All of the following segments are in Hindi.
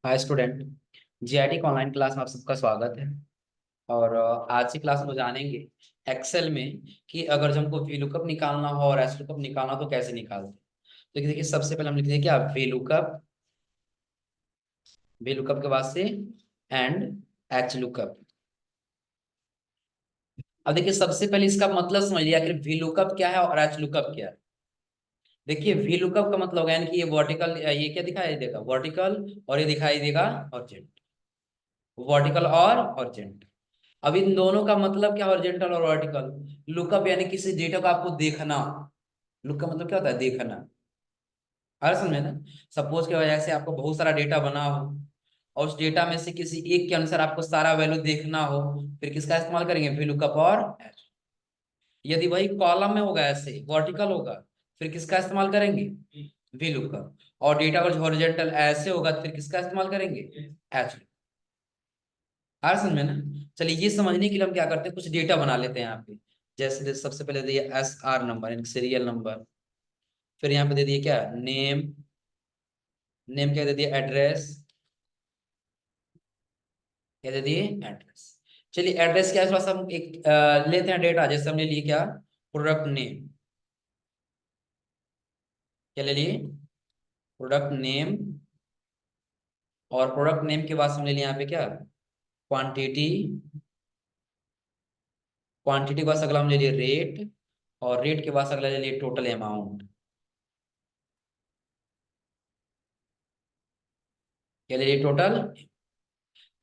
Hi student. जीआईटी का ऑनलाइन क्लास में आप सबका स्वागत है। और आज की क्लास में जानेंगे एक्सेल में कि अगर जो हमको वीलुकअप निकालना हो और एचलुकअप निकालना हो तो कैसे निकालते हैं। तो देखिए सबसे पहले हम लिखते हैं क्या वीलुकअप। वीलुकअप के बाद से एंड एचलुकअप। अब देखिए सबसे पहले इसका मतलब समझ लिया कि वीलुकअप क्या है और एचलुकअप क्या है। देखिए वीलुकअप का मतलब है यानी कि ये वर्टिकल, ये क्या दिखाई देगा वर्टिकल, और ये दिखाई देगा हॉरिजॉन्टल। वर्टिकल और हॉरिजॉन्टल। अब इन दोनों का मतलब क्या, हॉरिजॉन्टल और वर्टिकल। लुकअप यानी किसी डेटा को आपको देखना। लुक का मतलब क्या होता है, देखना। हर समझ में ना। सपोज के वजह से आपको बहुत सारा डेटा बना हो और उस डेटा में से किसी एक के अनुसार आपको सारा वैल्यू देखना हो, फिर किसका इस्तेमाल करेंगे, वी लुकअप और हैश। यदि वही कॉलम में होगा, ऐसे वर्टिकल होगा, फिर किसका इस्तेमाल करेंगे, वी लुकअप। और डेटा अगर हॉरिजॉन्टल ऐसे होगा तो फिर किसका इस्तेमाल करेंगे, हैश। हर समझ में ना। चलिए ये समझने के लिए हम क्या करते हैं, कुछ डेटा बना लेते हैं यहाँ पे। जैसे सबसे पहले दिए एस आर नंबर यानी सीरियल नंबर। फिर यहाँ पे दे दिए क्या, नेम। नेम क्या दे दिए, एड्रेस। क्या दे दिए, एड्रेस। चलिए एड्रेस क्या है, थोड़ा सा हम एक लेते हैं डेटा। जैसे हमने लिए क्या, प्रोडक्ट नेम। क्या ले लिए, प्रोडक्ट नेम। और प्रोडक्ट नेम के बाद हमने लिया यहाँ पे क्या, क्वांटिटी। क्वांटिटी के बाद अगला हम ले लिए रेट। और रेट के बाद अगला ले लिए टोटल अमाउंट। क्या ले लिए, टोटल।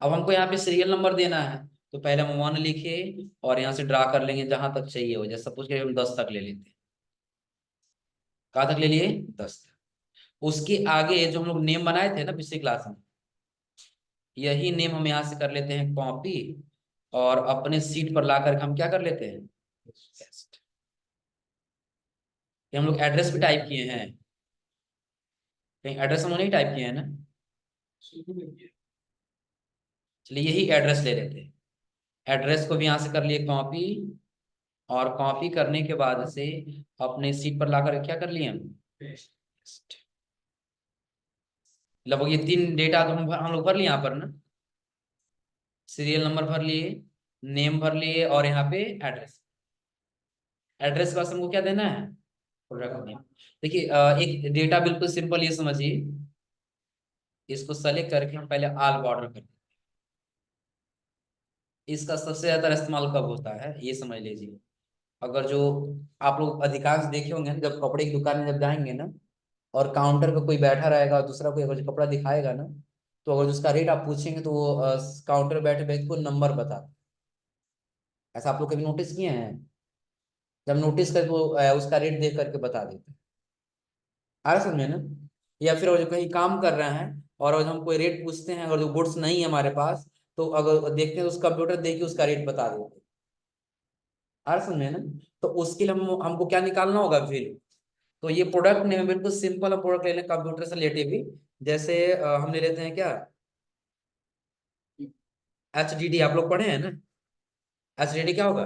अब हमको यहाँ पे सीरियल नंबर देना है, तो पहले हम 1 लिखे और यहाँ से ड्रा कर लेंगे जहां तक चाहिए हो। जैसे सपोज करिए हम 10 तक ले लेते हैं। कहाँ तक ले लिए, 10 तक। उसके आगे जो हम लोग नेम बनाए थे ना पिछली क्लास में, यही नेम हम यहाँ से कर लेते हैं कॉपी। और अपने सीट पर ला कर हम क्या कर लेते हैं, पेस्ट। ये हम लोग एड्रेस भी टाइप किए हैं, कहीं एड्रेस हम लोग नहीं टाइप किए हैं ना। चलिए यही एड्रेस ले लेते हैं। एड्रेस को भी यहाँ से कर लिए कॉपी। और कॉपी करने के बाद से अपने सीट पर लाकर क्या कर लिए हम, पेस्ट। लगभग ये 3 डेटा तो हम लोग भर लिए यहाँ पर ना। सीरियल नंबर भर लिए, नेम भर लिए, और यहाँ पे एड्रेस। एड्रेस का हमको क्या देना है, प्रोडक्ट नेम। देखिए एक डेटा बिल्कुल सिंपल, ये समझिए। इसको सेलेक्ट करके हम पहले आल बॉर्डर कर। इसका सबसे ज्यादा इस्तेमाल कब होता है ये समझ लीजिए। अगर जो आप लोग अधिकांश देखे होंगे ना, जब कपड़े की दुकान में जब जाएंगे ना, और काउंटर पे कोई बैठा रहेगा और दूसरा कोई अगर जो कपड़ा दिखाएगा ना, तो अगर उसका रेट आप पूछेंगे तो वो काउंटर बैठे व्यक्ति को नंबर बता। ऐसा आप लोग कभी नोटिस किए हैं, जब नोटिस करके वो उसका रेट देख करके बता देते हैं। आ रहा समझ में ना। या फिर वो जो कहीं काम कर रहे हैं और अगर हम कोई रेट पूछते हैं, अगर जो गुड्स नहीं है हमारे पास, तो अगर देखते हैं तो उस कंप्यूटर देख के उसका रेट बता देते हैं। आ रहा समझ में ना। तो उसके लिए हमको क्या निकालना होगा, वैल्यू। तो ये प्रोडक्ट नेम है, बिल्कुल सिंपल प्रोडक्ट ले लें कंप्यूटर से रिलेटेड भी। जैसे हम ले लेते हैं क्या, एच डी डी। आप लोग पढ़े हैं ना, एच डी डी क्या होगा,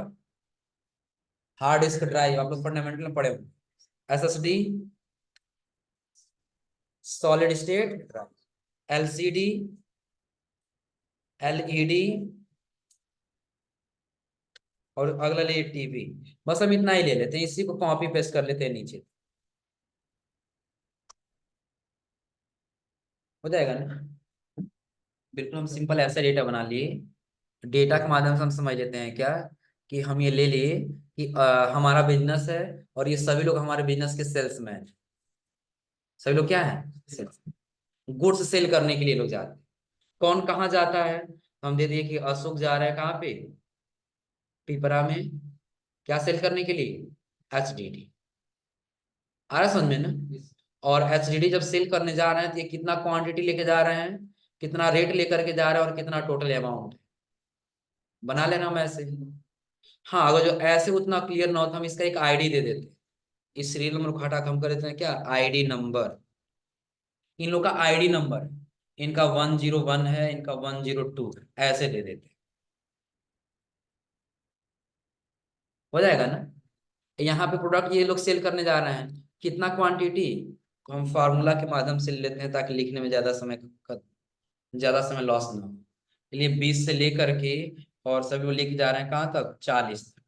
हार्ड डिस्क ड्राइव। आप लोग फंडामेंटल में पढ़े हो। S S D, solid state drive. LCD, LED, और अगला ले टीवी। बस हम इतना ही ले लेते हैं, इसी को कॉपी पेस्ट कर लेते हैं नीचे, हो जाएगा ना। बिल्कुल हम सिंपल ऐसा डेटा बना लिए। डेटा के माध्यम से हम समझ लेते हैं क्या, कि हम ये ले लिए कि हमारा बिजनेस है, और ये सभी लोग हमारे बिजनेस के सेल्समैन हैं। सभी लोग क्या है, सेल्स। गुड्स सेल करने के लिए लोग जाते हैं। कौन कहाँ जाता है, हम दे दिए कि अशोक जा रहा है कहाँ पे, पिपरा में। क्या सेल करने के लिए, एच डी डी। आ रहा है समझ में ना। और एच डी डी जब सेल करने जा रहे हैं तो ये कितना क्वांटिटी लेके जा रहे हैं, कितना रेट लेकर के जा रहे हैं, और कितना टोटल अमाउंट। बना लेना हम ऐसे। हाँ अगर जो ऐसे उतना क्लियर ना हो तो हम इसका एक आईडी दे देते हैं। इस सीरियल नंबर को हटा के हम कर देते हैं क्या, आईडी नंबर। इन लोग का आईडी नंबर, इनका 101 है, इनका 102, ऐसे दे देते हैं। हो जाएगा ना। यहाँ पे प्रोडक्ट ये लोग सेल करने जा रहे हैं, कितना क्वांटिटी, तो हम फार्मूला के माध्यम से ले लेते हैं ताकि लिखने में ज्यादा समय ज्यादा समय लॉस ना हो, इसलिए 20 से लेकर के और सभी को लेके जा रहे हैं कहाँ तक, 40 तक।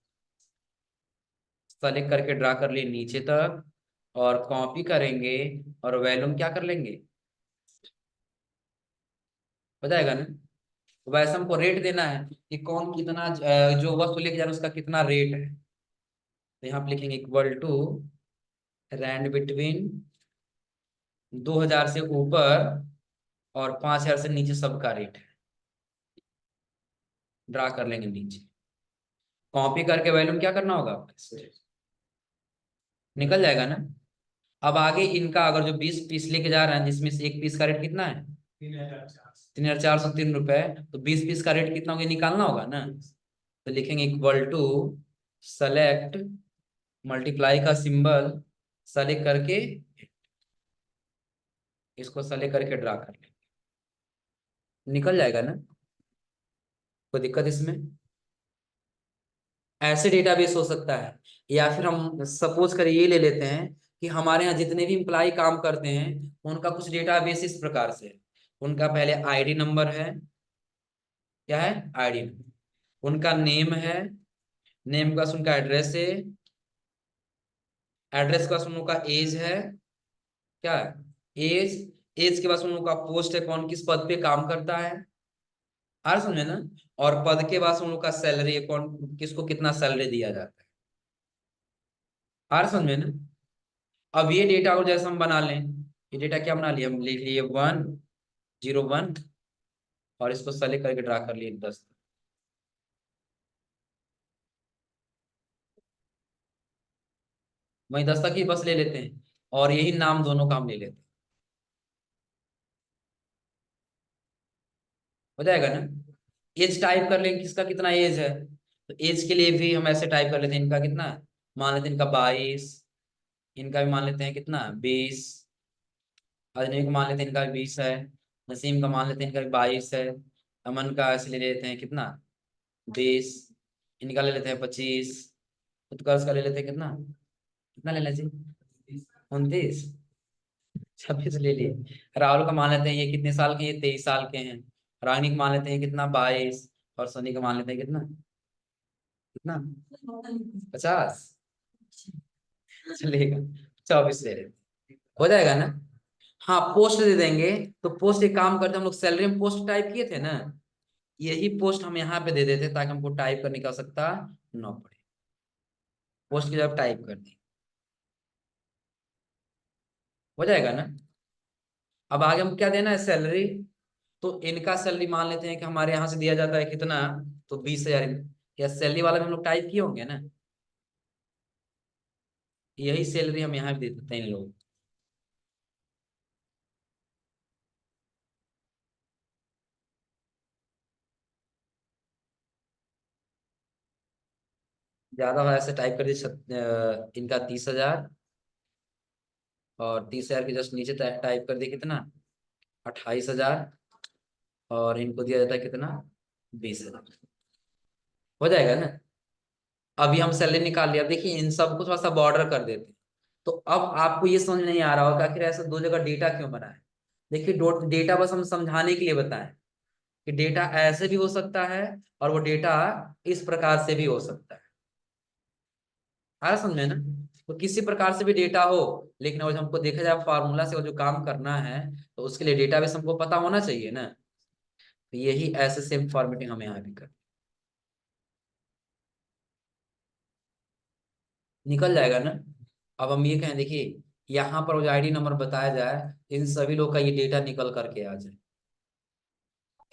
सेलेक्ट करके ड्रा कर लिए नीचे तक, और कॉपी करेंगे और वैल्यूम क्या कर लेंगे, हो जाएगा ना। तो वैसे हमको रेट देना है कि कौन कितना जो वस्तु लेके जा रहा है उसका कितना रेट है। तो यहाँ पे लिखेंगे इक्वल टू रैंड बिटवीन 2000 से ऊपर और 5000 से नीचे सबका रेट है, ड्रा कर लेंगे नीचे। कॉपी करके वैल्यूम क्या करना होगा, निकल जाएगा ना। अब आगे इनका अगर जो 20 पीस लेके जा रहे हैं जिसमें से एक पीस का रेट कितना है, 3403 रुपए, तो 20 पीस का रेट कितना होगा निकालना होगा ना। तो लिखेंगे इक्वल टू सेलेक्ट, मल्टीप्लाई का सिंबल सेलेक्ट करके, इसको सेलेक्ट करके ड्रा कर ले, निकल जाएगा ना। कोई दिक्कत इसमें। ऐसे डेटाबेस हो सकता है, या फिर हम सपोज करिए ये ले लेते हैं कि हमारे यहाँ जितने भी इम्प्लाई काम करते हैं उनका कुछ डेटाबेस इस प्रकार से है। उनका पहले आईडी नंबर है, क्या है, आईडी नंबर। उनका नेम है, नेम के पास उनका एड्रेस है, एड्रेस के पास उन लोग का एज है, क्या है, एज, एज के पास उन लोग का पोस्ट है, कौन किस पद पे काम करता है, आ रहा समझे ना। और पद के बाद उन लोग का सैलरी है, कौन किसको कितना सैलरी दिया जाता है, आ रहा समझ में ना। अब ये डेटा को जैसे हम बना लें, ये डेटा क्या बना लिया, हम लिख लिए 101 और इसको सेलेक्ट करके ड्रा कर लिए 10। वही 10 तक ही बस ले लेते हैं, और यही नाम दोनों का हम ले लेते हैं, हो जाएगा ना। एज टाइप कर लेंगे किसका कितना एज है, तो एज के लिए भी हम ऐसे टाइप कर लेते हैं, इनका कितना है, मान लेते हैं इनका 22, इनका भी मान लेते हैं कितना 20, अजनबी का मान लेते हैं इनका भी 20 है, नसीम का मान लेते हैं इनका भी 22 है, अमन का ऐसे ले लेते हैं कितना 20, इनका ले लेते हैं 25, उत्कर्ष का ले लेते हैं कितना, कितना ले लें जी, 29, 26 ले लिए। राहुल का मान लेते हैं ये कितने साल के, ये 23 साल के हैं। रानी का मान लेते हैं कितना 22, और सनी का मान लेते हैं कितना, कितना 50, चलेगा 24 ले लेते, हो जाएगा ना। हाँ पोस्ट दे देंगे, तो पोस्ट एक काम करते हैं, हम लोग सैलरी में पोस्ट टाइप किए थे ना, यही पोस्ट हम यहाँ पे दे देते ताकि हमको टाइप करने की आवश्यकता न पड़े, पोस्ट की जब टाइप कर दी, हो जाएगा ना। अब आगे हम क्या देना है, सैलरी। तो इनका सैलरी मान लेते हैं कि हमारे यहाँ से दिया जाता है कितना, तो 20,000, या सैलरी वाला भी हम लोग टाइप किए होंगे ना, यही सैलरी हम यहाँ भी दे देते हैं इन लोग। ज्यादा हो ऐसे टाइप कर दी इनका 30,000, और 30,000 के जस्ट नीचे टाइप कर दिए कितना, 28,000, और इनको दिया जाता है कितना, 20,000, हो जाएगा ना। अभी हम सैलरी निकाल लिया, अब देखिए इन सबको थोड़ा सा बॉर्डर कर देते हैं। तो अब आपको ये समझ नहीं आ रहा होगा कि आखिर ऐसा दो जगह डेटा क्यों बना है। देखिए डेटा बस हम समझाने के लिए बताएं कि डेटा ऐसे भी हो सकता है, और वो डेटा इस प्रकार से भी हो सकता है, आ रहा समझे ना। तो किसी प्रकार से भी डेटा हो, लेकिन अगर हमको देखा जाए फार्मूला से वो जो काम करना है, तो उसके लिए डेटाबेस हमको पता होना चाहिए ना। तो यही ऐसे सेम फॉर्मेटिंग हम यहाँ भी कर, निकल जाएगा ना। अब हम ये कहें देखिए, यहाँ पर वो जो आईडी नंबर बताया जाए, इन सभी लोग का ये डेटा निकल करके आ जाए।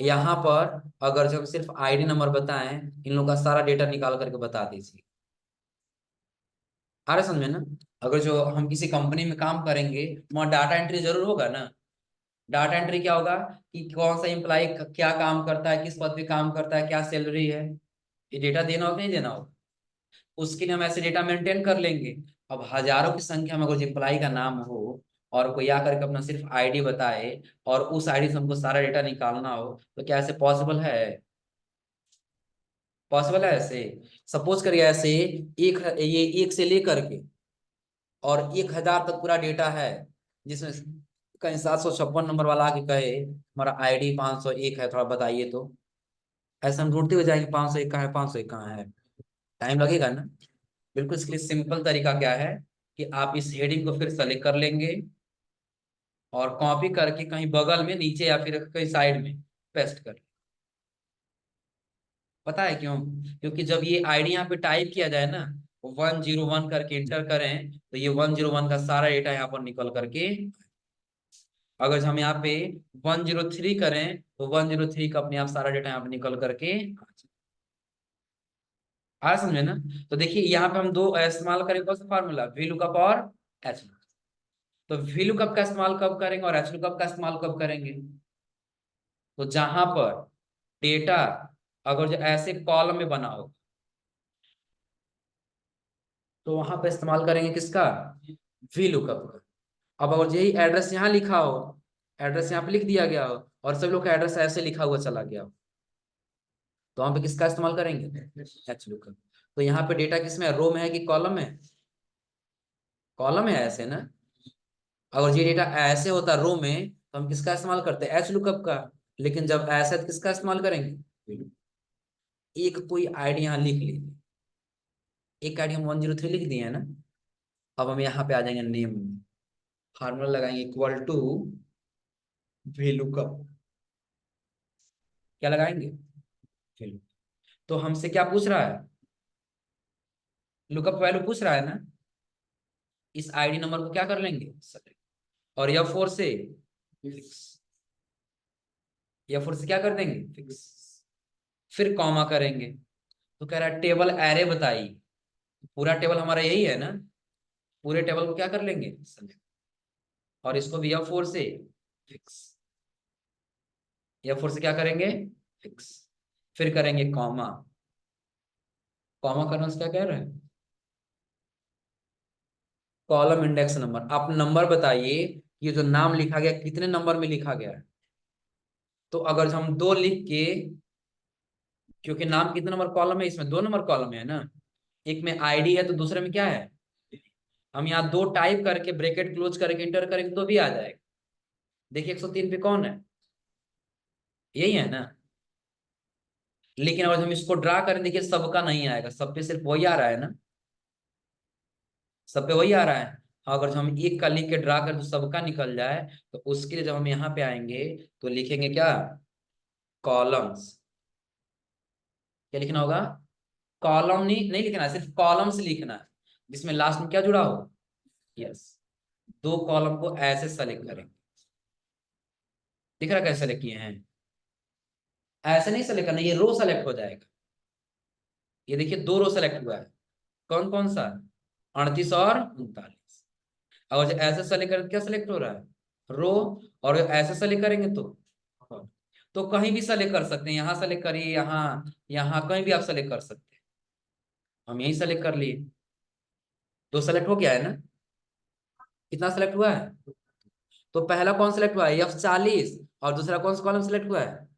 यहाँ पर अगर जब सिर्फ आईडी नंबर बताएं, इन लोग का सारा डेटा निकाल करके बता दीजिए, आ रहा समझे ना। अगर जो हम किसी कंपनी में काम करेंगे, वहाँ डाटा एंट्री जरूर होगा ना। डाटा एंट्री क्या होगा, कि कौन सा एम्प्लॉय क्या काम करता है, किस पद पे काम करता है, क्या सैलरी है, ये डेटा देना होगा कि नहीं देना होगा। उसके लिए हम ऐसे डेटा मेंटेन कर लेंगे। अब हजारों की संख्या में अगर एम्प्लॉय का नाम हो, और कोई आकर के अपना सिर्फ आईडी बताए, और उस आईडी से हमको सारा डेटा निकालना हो, तो क्या ऐसे पॉसिबल है, पॉसिबल है ऐसे। सपोज करिए ऐसे ये एक से लेकर के और 1,000 तक पूरा डेटा है, जिसमें कहीं 756 नंबर वाला आके कहे हमारा आईडी 501 है, थोड़ा बताइए तो, ऐसा हम ढूंढते हुए जाएंगे 501 कहाँ है, 501 कहाँ है, टाइम लगेगा ना। बिल्कुल इसके लिए सिंपल तरीका क्या है कि आप इस हेडिंग को फिर सेलेक्ट कर लेंगे और कॉपी करके कहीं बगल में नीचे या फिर कहीं साइड में पेस्ट कर। पता है क्यों? क्योंकि जब ये आईडी यहाँ पे टाइप किया जाए ना, 101 करके इंटर करें तो ये 101 का सारा डेटा यहाँ पर निकल करके, अगर हम यहाँ पे 103 करें तो 103 का अपने आप सारा डेटा यहाँ पे निकल करके आ समझे ना। तो देखिए यहाँ पे हम दो इस्तेमाल करेंगे, कौन सा फार्मूला, वी लुकअप और एच लुकअप। तो वी लुकअप का इस्तेमाल कब करेंगे और एच लुकअप का इस्तेमाल कब करेंगे? तो जहां पर डेटा अगर जो ऐसे कॉलम में बना हो तो वहां पे इस्तेमाल करेंगे किसका, वी लुकअप का। अब अगर यही एड्रेस यहाँ लिखा हो, एड्रेस यहाँ पे लिख दिया गया हो और सब लोग का एड्रेस ऐसे लिखा हुआ चला गया हो, तो वहां पे किसका इस्तेमाल करेंगे, एच लुकअप। तो यहाँ पे डेटा किसमें है, रो में है कि कॉलम में? कॉलम है ऐसे ना। अगर ये डेटा ऐसे होता रो में तो हम किसका इस्तेमाल करते, एच लुकअप का। लेकिन जब ऐसा है तो किसका इस्तेमाल करेंगे, एक कोई आईडी यहाँ लिख ली, एक आईडी हम 103 लिख दिए है ना। अब हम यहाँ पे आ जाएंगे नेम में, फार्मूला लगाएंगे इक्वल टू वी लुकअप। क्या लगाएंगे, वी। तो हमसे क्या पूछ रहा है, लुकअप वैल्यू पूछ रहा है ना। इस आईडी नंबर को क्या कर लेंगे सेलेक्ट, और F4 से फिक्स, F4 से क्या कर देंगे फिक्स, फिर कॉमा करेंगे। तो कह रहा है टेबल एरे बताइए, पूरा टेबल हमारा यही है ना, पूरे टेबल को क्या कर लेंगे सेलेक्ट, और इसको भी F4 से फिक्स, F4 से क्या करेंगे फिक्स, फिर करेंगे कॉमा। कॉमा करने से क्या कह रहे हैं, कॉलम इंडेक्स नंबर, आप नंबर बताइए ये जो नाम लिखा गया कितने नंबर में लिखा गया है। तो अगर हम दो लिख के, क्योंकि नाम कितने नंबर कॉलम है, इसमें 2 नंबर कॉलम है ना, एक में आईडी है तो दूसरे में क्या है, हम यहाँ दो टाइप करके ब्रैकेट क्लोज करके इंटर करेंगे तो भी आ जाएगा। देखिए 103 पे कौन है, यही है ना। लेकिन अगर हम इसको ड्रा करें, देखिए सबका नहीं आएगा, सब पे सिर्फ वही आ रहा है ना, सब पे वही आ रहा है। अगर हम एक का लिख के ड्रा करें तो सबका निकल जाए, तो उसके लिए जब हम यहाँ पे आएंगे तो लिखेंगे क्या, कॉलम्स। क्या लिखना होगा, कॉलम नहीं नहीं लिखना है, सिर्फ कॉलम्स लिखना है, जिसमें लास्ट में क्या जुड़ा हो, यस। दो कॉलम को ऐसे सेलेक्ट करेंगे, दिख रहा कैसे सेलेक्ट किए हैं, ऐसे नहीं सेलेक्ट करना, ये रो सेलेक्ट हो जाएगा। ये देखिए दो रो सेलेक्ट हुआ है, कौन कौन सा, 38 और 39। और जब ऐसे सेलेक्ट करें तो क्या सेलेक्ट हो रहा है, रो। और ऐसे सेलेक्ट करेंगे तो कहीं भी सेलेक्ट कर सकते हैं, यहाँ सेलेक्ट करिए, यहाँ यहाँ कहीं भी आप सेलेक्ट कर सकते हैं। हम यही सेलेक्ट कर लिए, दो सेलेक्ट हो गया है ना। कितना सेलेक्ट हुआ है, तो पहला कौन सेलेक्ट हुआ है, F40, और दूसरा कौन सा कॉलम सेलेक्ट हुआ है,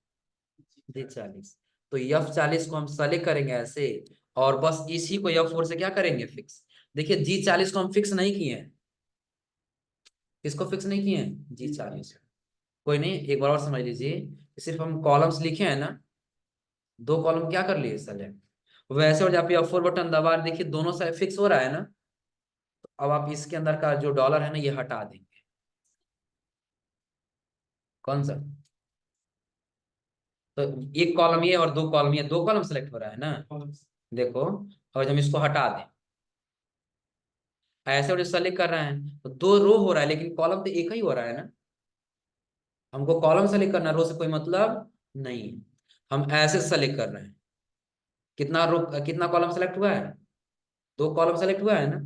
G40। तो F40 को हम सेलेक्ट करेंगे ऐसे, और बस इसी को F4 से क्या करेंगे फिक्स। देखिए G40 को हम फिक्स नहीं किए हैं, किसको फिक्स नहीं किए हैं, G40। कोई नहीं, एक बार और समझ लीजिए, सिर्फ हम कॉलम्स लिखे हैं ना, दो कॉलम क्या कर लिए सेलेक्ट, वैसे और जहाँ पे F4 बटन दबा, देखिए दोनों साइड फिक्स हो रहा है ना। तो अब आप इसके अंदर का जो डॉलर है ना ये हटा देंगे, कौन सा, तो एक कॉलम ये और दो कॉलम ये, दो कॉलम सेलेक्ट हो रहा है ना। देखो, और हम इसको हटा दें, ऐसे और जो सेलेक्ट कर रहे हैं तो दो रो हो रहा है, लेकिन कॉलम तो एक ही हो रहा है ना। हमको कॉलम सेलेक्ट करना, रो से कोई मतलब नहीं है। हम ऐसे सेलेक्ट कर रहे हैं, कितना रो कितना कॉलम सेलेक्ट हुआ है, दो कॉलम सेलेक्ट हुआ है ना।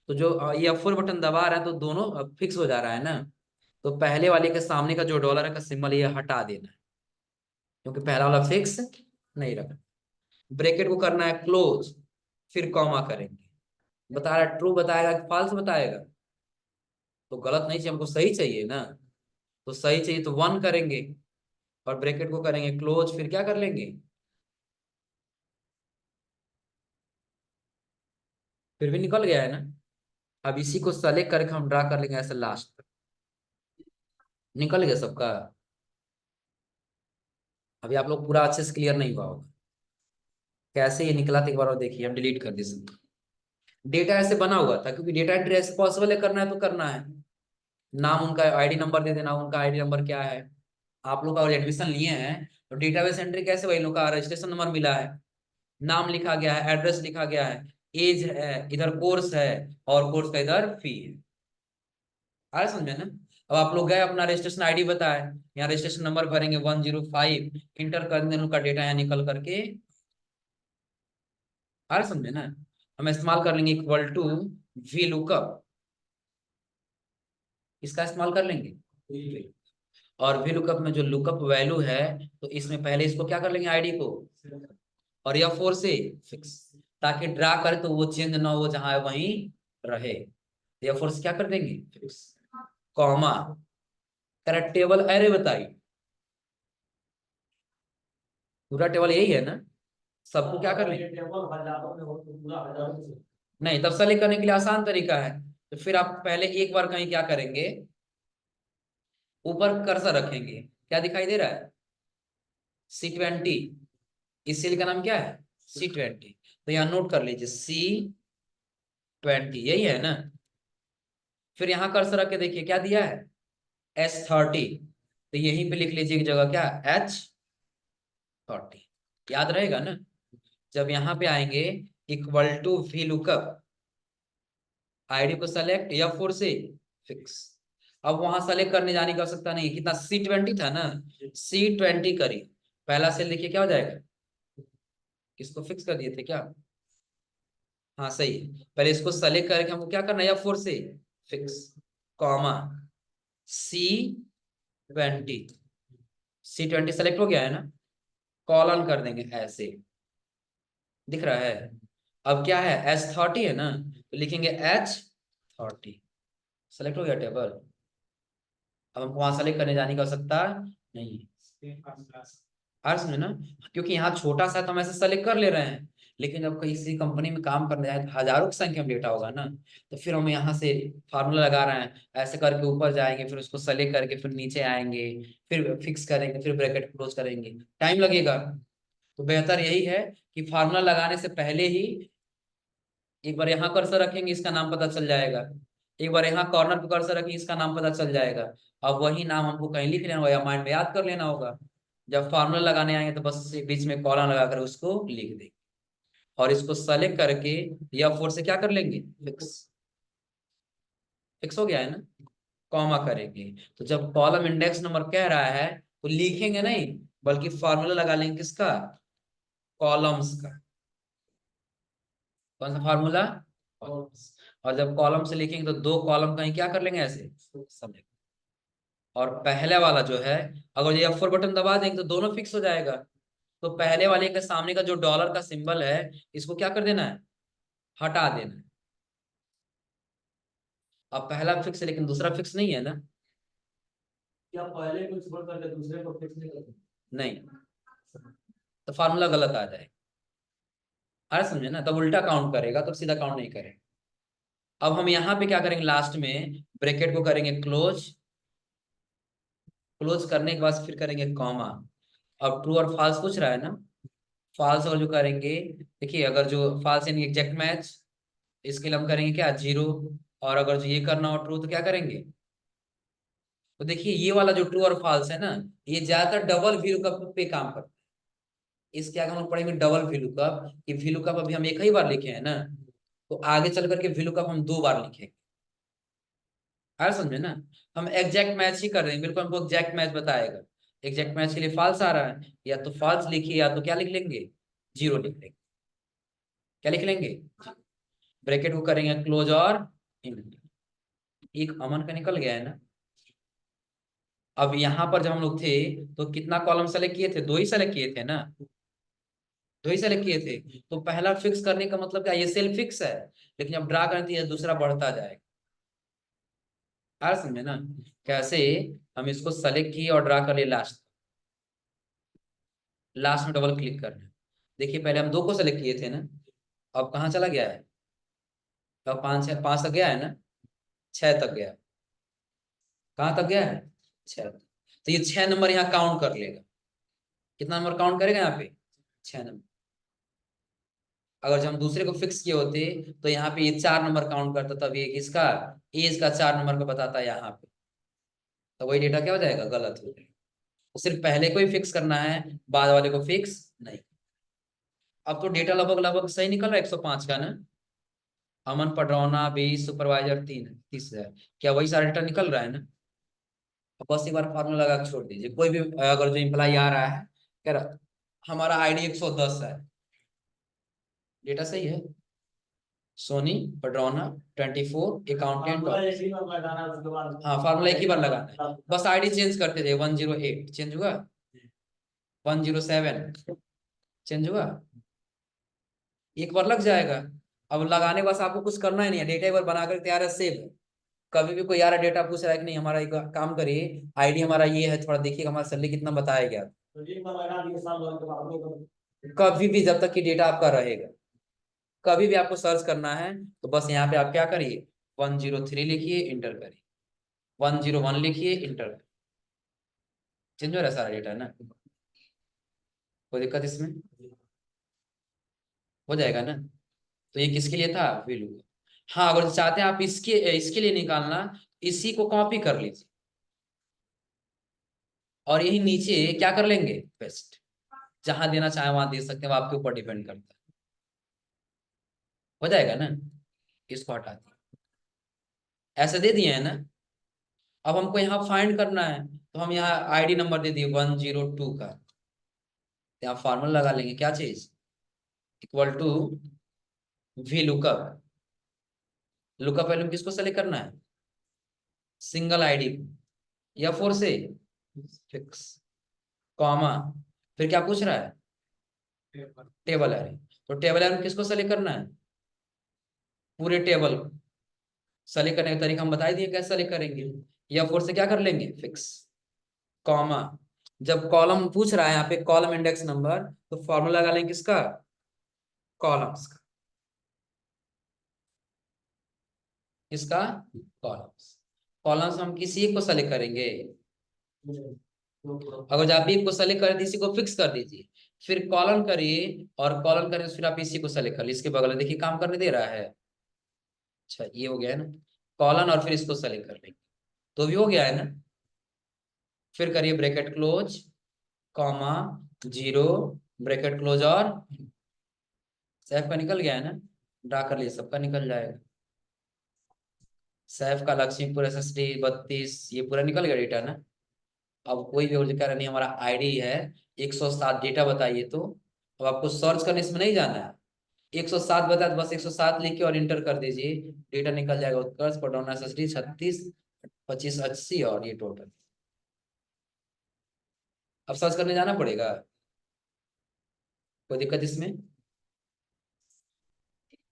तो जो ये F4 बटन दबा रहा है तो दोनों फिक्स हो जा रहा है ना। तो पहले वाले के सामने का जो डॉलर है का सिंबल ये हटा देना है, क्योंकि पहला वाला फिक्स नहीं रखना। ब्रैकेट को करना है क्लोज, फिर कॉमा करेंगे। बता रहा है ट्रू बताएगा कि फॉल्स बताएगा, तो गलत नहीं चाहिए, हमको सही चाहिए ना। तो सही चाहिए तो 1 करेंगे, और ब्रैकेट को करेंगे क्लोज, फिर क्या कर लेंगे, फिर भी निकल गया है ना। अब इसी को सेलेक्ट करके हम ड्रा कर लेंगे ऐसे लास्ट तक। निकल गया सबका? अभी आप लोग पूरा अच्छे से क्लियर नहीं हुआ होगा कैसे ये निकला था, एक बार और देखिए। हम डिलीट कर दिए सब। डेटा ऐसे बना हुआ था क्योंकि डेटा एंट्री ऐसे पॉसिबल है, करना है तो करना है। नाम उनका आईडी नंबर दे देना, उनका आईडी नंबर क्या है। आप लोग का एडमिशन लिए हैं तो डेटाबेस एंट्री कैसे, वही लोग का रजिस्ट्रेशन नंबर मिला है, नाम लिखा गया है, एड्रेस लिखा गया है, एज है, इधर कोर्स है, और कोर्स का इधर फी है। आ रहा समझे ना? अब आप लोग गए अपना रजिस्ट्रेशन आईडी बताए, यहाँ रजिस्ट्रेशन नंबर भरेंगे 105, इंटर कर देंगे, उनका डेटा यहाँ निकल करके। आ रहा समझे ना? हम इस्तेमाल कर लेंगे इक्वल टू वी लुकअप, इसका इस्तेमाल कर लेंगे। और वी लुकअप में जो लुकअप वैल्यू है, तो इसमें पहले इसको क्या कर लेंगे, आईडी को, और या फोर से फिक्स, ताकि ड्रा करे तो वो चेंज ना हो, जहां है वहीं रहे। या फोर से क्या कर देंगे, fix, comma, correct table array बताइए। पूरा टेबल यही है ना? सबको क्या कर लेंगे, नहीं तब सेलेक्ट करने के लिए आसान तरीका है। तो फिर आप पहले एक बार कहीं क्या करेंगे, ऊपर कर्सर रखेंगे, क्या दिखाई दे रहा है, C20। इस सेल का नाम क्या है, C20। तो यहाँ नोट कर लीजिए C20, यही है ना? फिर यहाँ कर्सर रख के देखिए क्या दिया है, S30। तो यहीं पे लिख लीजिए एक जगह क्या, H30। याद रहेगा ना? जब यहाँ पे आएंगे equal to V lookup, ID को सेलेक्ट या फोर से फिक्स। अब वहां सेलेक्ट करने जाने की आवश्यकता नहीं, कितना C20 था ना, C20 करी, पहला सेल देखिए क्या हो जाएगा, इसको फिक्स कर दिए थे क्या? हाँ सही है। पहले इसको सेलेक्ट करके हमको क्या करना है, या फोर से fix, comma, C20। C20 select हो गया है ना? कॉलन कर देंगे ऐसे, दिख रहा है? अब क्या है, S30 है ना, तो लिखेंगे H30। सेलेक्ट हो गया टेबल। अब हमको वहां सेलेक्ट करने जाने की आवश्यकता नहीं है। हर समझे ना? क्योंकि यहाँ छोटा सा तो हम ऐसे सेलेक्ट कर ले रहे हैं, लेकिन जब किसी कंपनी में काम करने जाए तो हजारों की संख्या में डेटा होगा ना, तो फिर हम यहाँ से फार्मूला लगा रहे हैं, ऐसे करके ऊपर जाएंगे, फिर उसको सेलेक्ट करके फिर नीचे आएंगे, फिर फिक्स करेंगे, फिर ब्रैकेट क्लोज करेंगे, टाइम लगेगा। तो बेहतर यही है कि फार्मूला लगाने से पहले ही एक बार यहाँ कर्सर रखेंगे, इसका नाम पता चल जाएगा, एक बार यहाँ कॉर्नर पे कर्सर रखेंगे, इसका नाम पता चल जाएगा। अब वही नाम हमको कहीं लिख लेना होगा या माइंड में याद कर लेना होगा। जब फार्मूला लगाने आएंगे तो बस बीच में कॉलन लगाकर उसको लिख देंगे, और इसको सेलेक्ट करके या फोर से क्या कर लेंगे, फिक्स। फिक्स हो गया है ना? कॉमा करेंगे, तो जब कॉलम इंडेक्स नंबर कह रहा है तो लिखेंगे नहीं, बल्कि फार्मूला लगा लेंगे किसका, कॉलम्स का। कौन सा फार्मूला, और जब कॉलम से लिखेंगे तो दो कॉलम कहीं क्या कर लेंगे ऐसे, समझे। और पहले वाला जो है, अगर ये F4 बटन दबा देंगे तो दोनों फिक्स हो जाएगा। तो पहले वाले के सामने का जो डॉलर का सिंबल है, इसको क्या कर देना है, हटा देना है। अब पहला फिक्स है लेकिन दूसरा फिक्स नहीं है ना? क्या पहले को छोड़ करके दूसरे को फिक्स नहीं करते? नहीं, तो फार्मूला गलत आ जाएगा। अरे समझे ना, तब उल्टा काउंट करेगा, तो सीधा काउंट नहीं करेगा। अब हम यहाँ पे क्या करेंगे, लास्ट में ब्रैकेट को करेंगे क्लोज, क्लोज करने के बाद फिर करेंगे कॉमा। अब ट्रू और फॉल्स पूछ रहा है ना, फॉल्स और जो करेंगे, देखिए अगर जो फॉल्स यानी एग्जैक्ट मैच, इसके लिए हम करेंगे क्या, 0। और अगर जो ये करना हो ट्रू तो क्या करेंगे, तो देखिए ये वाला जो ट्रू और फॉल्स है ना, ये ज्यादातर डबल वी लुकअप पे काम करता है। इसके आगे हम लोग पढ़ेंगे डबल वी लुकअप, कि वी लुकअप अभी हम एक ही बार लिखे हैं ना, तो आगे चल करके वी लुकअप हम दो बार लिखेंगे। आ समझे ना? हम एग्जैक्ट मैच ही कर रहे हैं, बिल्कुल हमको एग्जैक्ट मैच बताएगा। एग्जैक्ट मैच के लिए फॉल्स आ रहा है, या तो फॉल्स लिखिए या तो क्या लिख लेंगे, 0 लिख लेंगे। क्या लिख लेंगे, ब्रैकेट को करेंगे क्लोज और इन। एक अमन का निकल गया है ना? अब यहाँ पर जब हम लोग थे तो कितना कॉलम सेलेक्ट किए थे, दो ही सेलेक्ट किए थे ना, दो ही सेलेक्ट किए थे। तो पहला फिक्स करने का मतलब क्या, ये सेल फिक्स है, लेकिन जब ड्रा करें तो ये दूसरा बढ़ता जाएगा। आ समझे ना? कैसे, हम इसको सेलेक्ट किए और ड्रा कर लिए लास्ट, लास्ट में डबल क्लिक करना है। देखिए पहले हम दो को सेलेक्ट किए थे ना, अब कहाँ चला गया है, अब पाँच तक गया है ना, 6 तक गया, कहाँ तक गया है, 6। तो ये 6 नंबर यहाँ काउंट कर लेगा। कितना नंबर काउंट करेगा यहाँ पे? 6 नंबर। अगर जब हम दूसरे को फिक्स किए होते तो यहाँ पे ये 4 नंबर काउंट करता, तब ये किसका, एज का 4 नंबर का बताता यहाँ पे, तो वही डेटा क्या हो जाएगा, गलत हो जाएगा। तो सिर्फ पहले को ही फिक्स करना है, बाद वाले को फिक्स नहीं। अब तो डेटा लगभग लगभग सही निकल रहा है 105 का ना। अमन पडरौना 20, सुपरवाइजर 30,000, क्या वही सारा डेटा निकल रहा है ना? अब बस एक बार फॉर्मूला लगा के छोड़ दीजिए। कोई भी अगर जो इम्प्लाई आ रहा है, कह रहा हमारा आईडी 110 है, डेटा सही है, सोनी पडरौना 24 अकाउंटेंट। हाँ फार्मूला एक ही बार लगाना है, बस आईडी चेंज करते थे। 108 चेंज हुआ, 107 चेंज हुआ, एक बार लग जाएगा। अब लगाने के बाद आपको कुछ करना ही नहीं है, डेटा एक बार बनाकर तैयार है, सेव है। कभी भी कोई यार डेटा पूछ रहा है कि नहीं हमारा एक काम करिए, आईडी हमारा ये है, थोड़ा देखिएगा हमारा सैलरी कितना बताया गया, कभी भी जब तक कि डेटा आपका रहेगा, कभी भी आपको सर्च करना है तो बस यहाँ पे आप क्या करिए, 103 लिखिए, इंटर करिए, 101 लिखिए, इंटर करिए, चेंज हो रहा है सारा डेटा है ना। कोई दिक्कत इसमें? हो जाएगा ना। तो ये किसके लिए था, वैल्यू। हाँ अगर चाहते हैं आप इसके लिए निकालना, इसी को कॉपी कर लीजिए और यही नीचे क्या कर लेंगे, पेस्ट। जहां देना चाहे वहां दे सकते हैं, वो आपके ऊपर डिपेंड करता है। हो जाएगा ना। इसको हटा दिए, ऐसे दे दिए है ना। अब हमको यहाँ फाइंड करना है, तो हम यहाँ आईडी नंबर दे दिए 102 का। यहाँ फॉर्मूला लगा लेंगे, क्या चीज, equal to V lookup. Lookup value किसको सेलेक्ट करना है, सिंगल आईडी या फोर से फिक्स, कॉमा, फिर क्या पूछ रहा है, टेबल है। तो टेबल है किसको सेलेक्ट करना है, पूरे टेबल को। सेलेक्ट करने का तरीका हम बता दिए कैसे सेलेक्ट करेंगे, या फोर से क्या कर लेंगे, फिक्स, कॉमा। जब कॉलम पूछ रहा है यहाँ पे कॉलम इंडेक्स नंबर, तो फॉर्मूला लगा लेंगे किसका, कॉलम्स का। किसका, कॉलम्स। कॉलम्स हम किसी एक को सेलेक्ट करेंगे, अगर जब आप एक को सेलेक्ट करें तो इसी को फिक्स कर दीजिए, फिर कॉलन करिए, और कॉलन करें फिर आप इसी को सेलेक्ट कर लीजिए। इसके बगल में देखिए काम करने दे रहा है। अच्छा ये हो गया है ना, कॉलन और फिर इसको सेलेक्ट कर लेंगे, तो भी हो गया है ना। फिर करिए bracket close, comma, 0, bracket close, और सैफ का निकल गया है ना, ड्रा कर लिए, सबका निकल जाएगा। सैफ का, लक्ष्मीपुर SSD 32, ये पूरा निकल गया डेटा ना। अब कोई भी और कह रहा नहीं हमारा आईडी है 107, डेटा बताइए, तो अब आपको सर्च करने इसमें नहीं जाना है, 107 बता, बस 107 लिख के और इंटर कर दीजिए, डेटा निकल जाएगा। उत्कर्ष पटौना SSD 36 25 80, और ये टोटल। अब सर्च करने जाना पड़ेगा, कोई दिक्कत इसमें,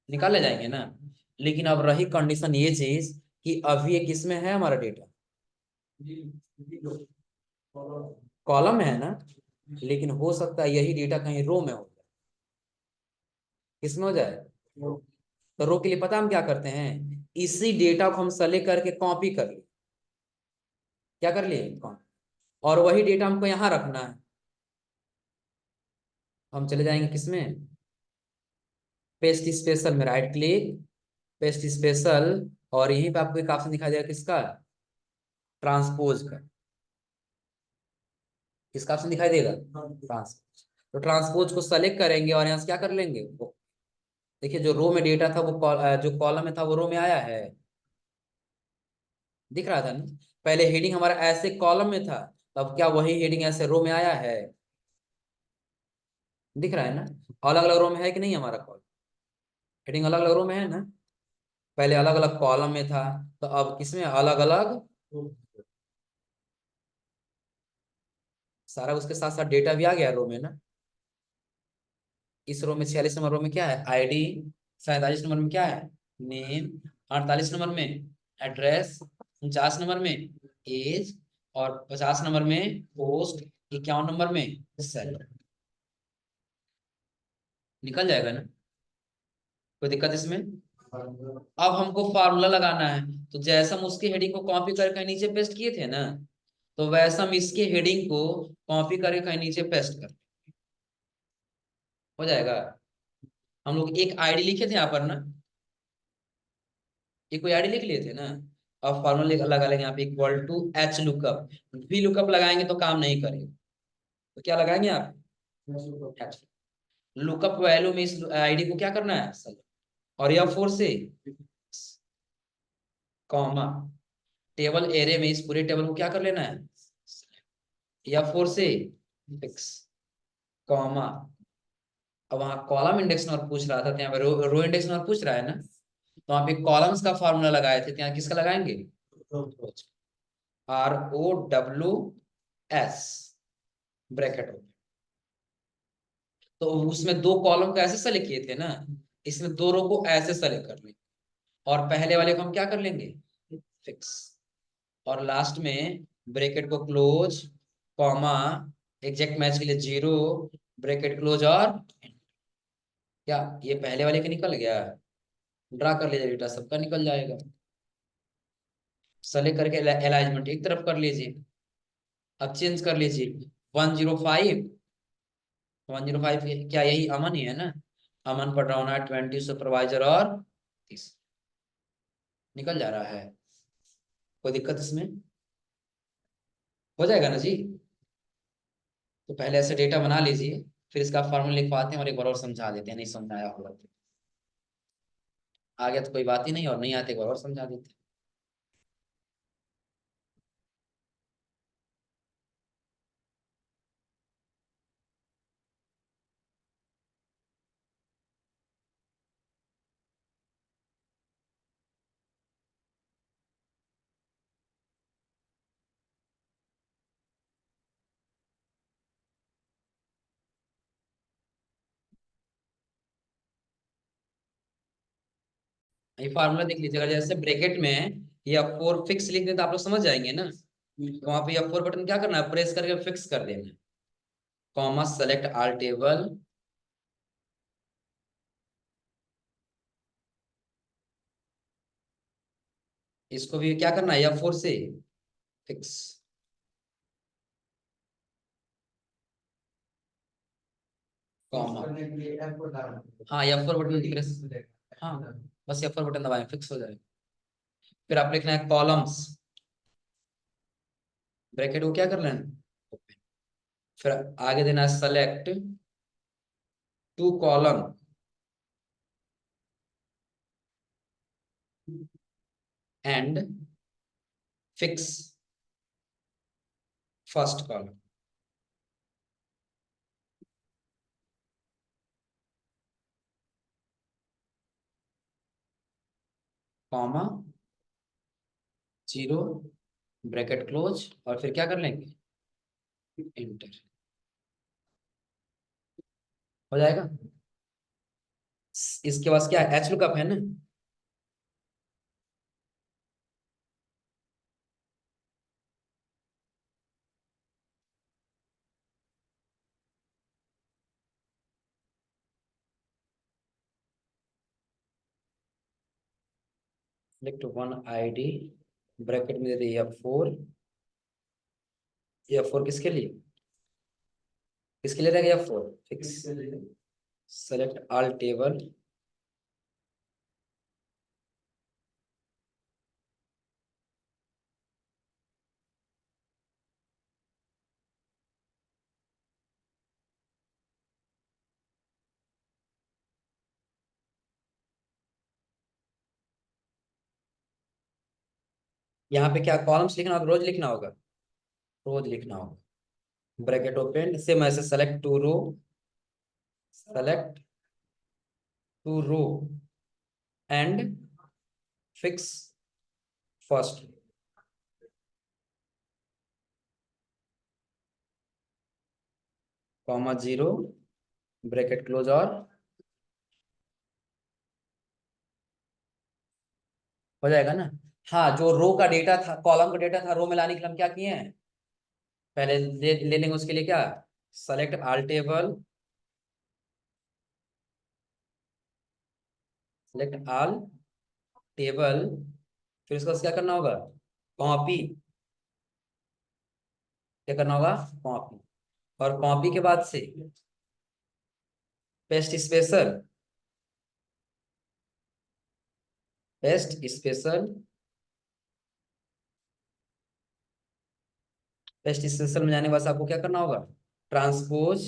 निकाल ले जाएंगे ना। लेकिन अब रही कंडीशन ये चीज कि अभी ये किसमें है हमारा डेटा, कॉलम है ना, लेकिन हो सकता है यही डेटा कहीं रो में हो जाए। किसमें हो जाए, तो रो के लिए पता हम क्या करते हैं, इसी डेटा को हम सेलेक्ट करके कॉपी कर लिए, क्या कर लिए, कॉपी, और वही डेटा हमको यहाँ रखना है। हम चले जाएंगे किसमें, पेस्ट स्पेशल में राइट क्लिक, पेस्ट स्पेशल, और यहीं पे आपको एक ऑप्शन दिखाई देगा किसका, ट्रांसपोज का। किसका ऑप्शन दिखाई देगा, ट्रांसपोज। तो ट्रांसपोज को सेलेक्ट करेंगे और यहाँ से क्या कर लेंगे, वो देखिए जो रो में डेटा था वो जो कॉलम में था वो रो में आया है, दिख रहा था ना। पहले हेडिंग हमारा ऐसे कॉलम में था, अब क्या वही हेडिंग ऐसे रो में आया है, दिख रहा है ना। अलग अलग रो में है कि नहीं हमारा कॉलम, हेडिंग अलग अलग रो में है ना। पहले अलग अलग कॉलम में था, तो अब किसमें अलग अलग, सारा उसके साथ साथ डेटा भी आ गया रो में ना। इस रो में 46 नंबर रो में क्या है, आईडी, 47 नंबर में क्या है, नेम, 48 नंबर में एड्रेस, 49 नंबर में एज, और 50 नंबर में पोस्ट, 51 नंबर में सेल। निकल जाएगा ना, कोई दिक्कत इसमें। अब हमको फार्मूला लगाना है, तो जैसे हम उसकी हेडिंग को कॉपी करके नीचे पेस्ट किए थे ना, तो वैसे हम इसके हेडिंग को कॉपी करके कहीं नीचे पेस्ट कर, हो जाएगा। हम लोग एक आईडी लिखे थे यहाँ पर ना, ये कोई आईडी लिख लिए थे ना। और फॉर्मूला लगा लेंगे यहाँ पे equal to H lookup. V lookup लगाएंगे तो काम नहीं करेगा, तो क्या लगाएंगे आप, एच लुकअप वैल्यू में इस आईडी को क्या करना है सर, और यह फोर से कॉमा टेबल एरे में इस पूरे टेबल को क्या कर लेना है, या फोर से फिक्स कॉमा। अब वहां कॉलम इंडेक्स नंबर पूछ रहा था, तो यहाँ पे रो इंडेक्स नंबर पूछ रहा है ना, तो वहां पे कॉलम्स का फॉर्मूला लगाए थे, तो यहाँ किसका लगाएंगे, ROWS ब्रैकेट हो। तो उसमें दो कॉलम को ऐसे सेलेक्ट किए थे ना, इसमें दो रो को ऐसे सेलेक्ट कर लेंगे, और पहले वाले को हम क्या कर लेंगे, फिक्स, और लास्ट में ब्रैकेट को क्लोज कॉमा एग्जैक्ट मैच के लिए 0 ब्रैकेट क्लोज, और क्या ये पहले वाले का निकल गया, ड्रा कर लीजिए डेटा, सबका निकल जाएगा। सेलेक्ट करके अलाइनमेंट एक तरफ कर लीजिए। अब चेंज कर लीजिए 105, 105 क्या यही अमन ही है ना, अमन पढ़ रहा होना 20 सुपरवाइजर और 30 निकल जा रहा है, कोई दिक्कत इसमें, हो जाएगा ना जी। तो पहले ऐसे डेटा बना लीजिए, फिर इसका फॉर्मूला लिखवाते हैं और एक बार और समझा देते हैं, नहीं समझाया होगा तो आ गया तो कोई बात ही नहीं, और नहीं आते एक बार और समझा देते हैं। ये फार्मूला देख लीजिएगा, जैसे ब्रैकेट में या फोर फिक्स लिख दें तो आप लोग समझ जाएंगे ना, तो वहां पे या फोर बटन क्या करना है, प्रेस करके फिक्स कर देना है, कॉमा सेलेक्ट ऑल टेबल, इसको भी क्या करना है, या फोर से फिक्स कॉमा, हाँ या फोर बटन प्रेस, हाँ बस या फोर बटन दबाएं फिक्स हो जाएगा। फिर आप लिखना है कॉलम्स, ब्रैकेट को क्या कर लेना, फिर आगे देना है select to column and fix first column, comma 0 bracket close, और फिर क्या कर लेंगे, इंटर, हो जाएगा। इसके पास क्या है, एच लुकअप है ना, सिलेक्ट वन आईडी, ब्रैकेट में दे दिया फोर, या फोर किसके लिए, किसके लिए रहेगा, या four fix, select all table, यहाँ पे क्या कॉलम्स लिखना होगा, रोज लिखना होगा, रोज लिखना होगा, ब्रैकेट ओपन सेम ऐसे select to row, select to row and fix first, comma 0 bracket close, और हो जाएगा ना। हाँ जो रो का डेटा था, कॉलम का डेटा था रो में लाने के लिए हम क्या किए हैं, पहले ले लेंगे उसके लिए क्या, select all table, select all table, फिर उसका क्या करना होगा, कॉपी क्या करना होगा, कॉपी। और कॉपी के बाद से paste special, paste special, paste special में जाने के बाद आपको क्या करना होगा, ट्रांसपोज,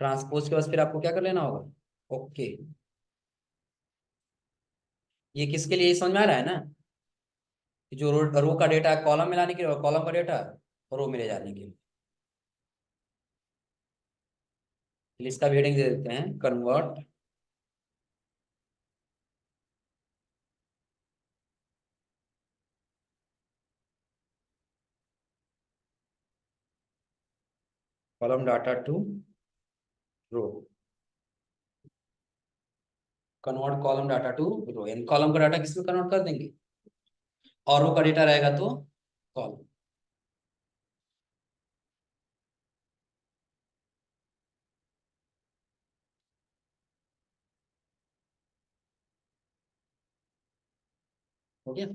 ट्रांसपोज के बाद फिर आपको क्या कर लेना होगा, ओके। ये किसके लिए समझ में आ रहा है ना, कि जो रो का डेटा कॉलम में लाने के लिए, कॉलम का डेटा रो में ले जाने के लिए। चलिए इसका भी हेडिंग दे देते हैं, convert column data to row, convert column data to row, यानी कॉलम का डाटा किसमें कन्वर्ट कर देंगे, और रो का डेटा रहेगा तो कॉलम। हो गया,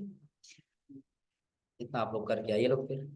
इतना आप लोग करके आइए लोग फिर।